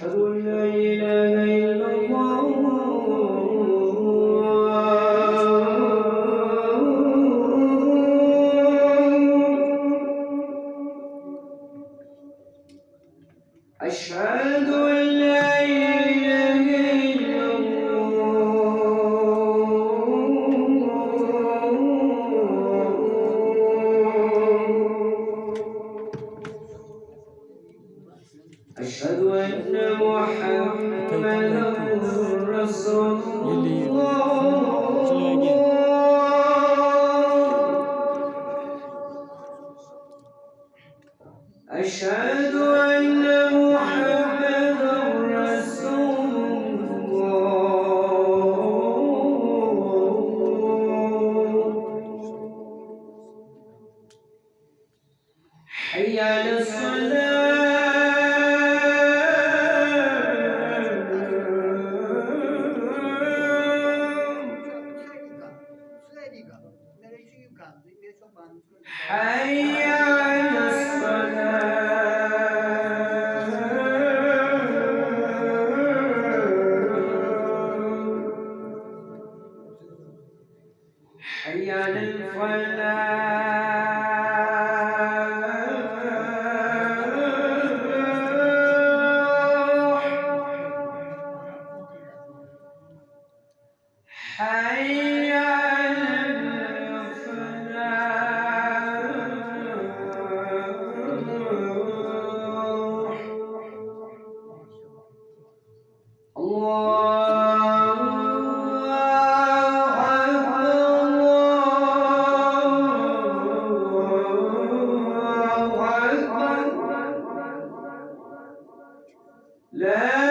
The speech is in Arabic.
أشهد أن لا إله إلا الله أشهد أن لا إله إلا أشهد أن محمدا رسول الله أشهد أن محمدا رسول الله حي على الصلاة حي على الصلاة حي على الفلاح حي على لا